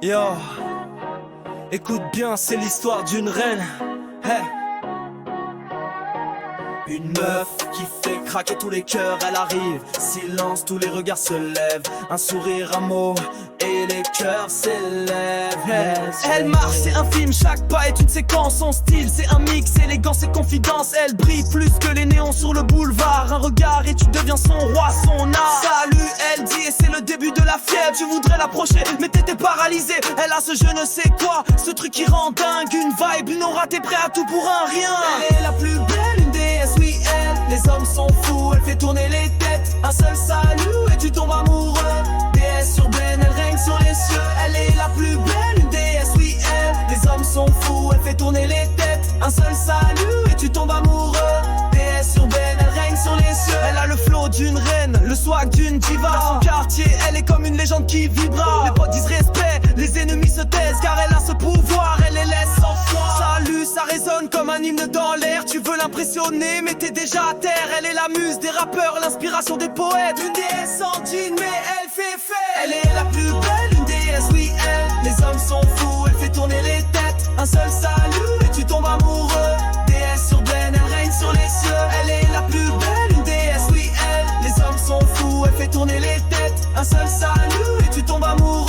Yo, écoute bien, c'est l'histoire d'une reine. Hey. Une meuf qui fait craquer tous les cœurs, elle arrive. Silence, tous les regards se lèvent. Un sourire, un mot, et les cœurs s'élèvent. Hey. Elle marche, c'est un film, chaque pas est une séquence. Son style, c'est un mix, élégance et confidence. Elle brille plus que les néons sur le boulevard. Un regard et tu deviens son roi, son art. Salut, elle dit, et c'est le début de la fièvre. Tu voudrais l'approcher, mais t'étais paralysé. Elle a ce je ne sais quoi, ce truc qui rend dingue. Une vibe, une aura, t'es prêt à tout pour un rien. Elle est la plus belle, une déesse, oui, elle. Les hommes sont fous, elle fait tourner les têtes. Un seul salut et tu tombes amoureux. Déesse urbaine, elle règne sur les cieux. Elle est la plus belle, une déesse, oui, elle. Les hommes sont fous, elle fait tourner les têtes. Un seul salut et tu tombes amoureux. Déesse urbaine, elle règne sur les cieux. Elle a le flow d'une reine, le swag d'une diva. Dans son quartier, elle est comme une légende qui vibra. Les potes disent respect, les ennemis se taisent car elle a ce pouvoir, elle les laisse sans foi. Salut, ça résonne comme un hymne dans l'air. Tu veux l'impressionner mais t'es déjà à terre. Elle est la muse des rappeurs, l'inspiration des poètes. Une déesse en jean mais elle fait fête. Elle est la plus belle, une déesse, oui elle. Les hommes sont fous, elle fait tourner les têtes. Un seul salut et tu tombes amoureux. Déesse urbaine, elle règne sur les cieux. Elle est la plus belle, une déesse, oui elle. Les hommes sont fous, elle fait tourner les têtes. Un seul salut et tu tombes amoureux.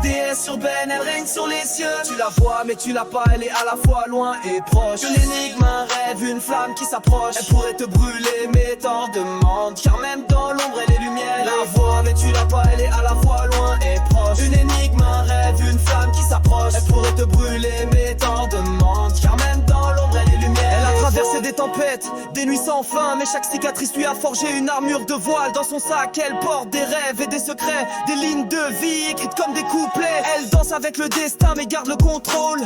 Déesse urbaine, elle règne sur les cieux. Tu la vois mais tu l'as pas, elle est à la fois loin et proche. Une énigme, un rêve, une flamme qui s'approche. Elle pourrait te brûler mais t'en demandes. Car même dans l'ombre elle est lumière. La vois mais tu l'as pas, elle est à la fois loin et proche. Une énigme, un rêve, une flamme qui s'approche. Elle pourrait te brûler mais t'en demandes. Car même dans l'ombre elle est lumière. Elle a traversé des tempêtes, des nuits sans fin. Mais chaque cicatrice lui a forgé une armure de voile. Dans son sac elle porte des rêves et des secrets. Des lignes de vie écrites comme des couplets. Elle danse avec le destin mais garde le contrôle.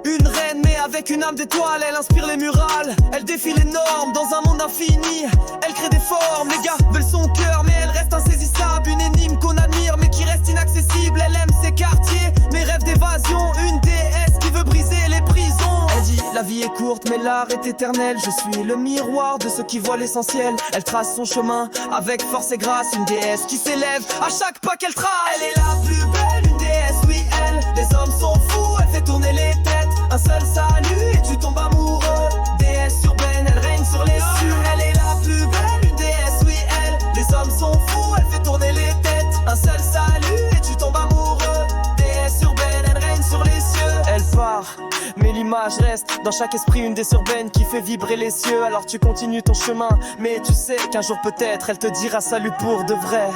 Une reine mais avec une âme d'étoile. Elle inspire les murales, elle défie les normes. Dans un monde infini, elle crée des formes. Les gars veulent son cœur mais elle reste insaisissable. Une énigme qu'on admire mais qui reste inaccessible. Elle aime ses quartiers mais rêve d'évasion. Une déesse qui veut briser les prisons. Elle dit la vie est courte mais l'art est éternel. Je suis le miroir de ceux qui voient l'essentiel. Elle trace son chemin avec force et grâce. Une déesse qui s'élève à chaque pas qu'elle trace. Elle est la plus belle, une déesse, oui elle. Les hommes sont fous, elle fait tourner les têtes. Un seul salut et tu tombes amoureux. Déesse urbaine, elle règne sur les cieux. Elle est la plus belle, une déesse, oui elle. Les hommes sont fous, elle fait tourner les têtes. Un seul salut et tu tombes amoureux. Déesse urbaine, elle règne sur les cieux. Elle part, mais l'image reste dans chaque esprit. Une déesse urbaine qui fait vibrer les cieux. Alors tu continues ton chemin, mais tu sais qu'un jour peut-être elle te dira salut pour de vrai.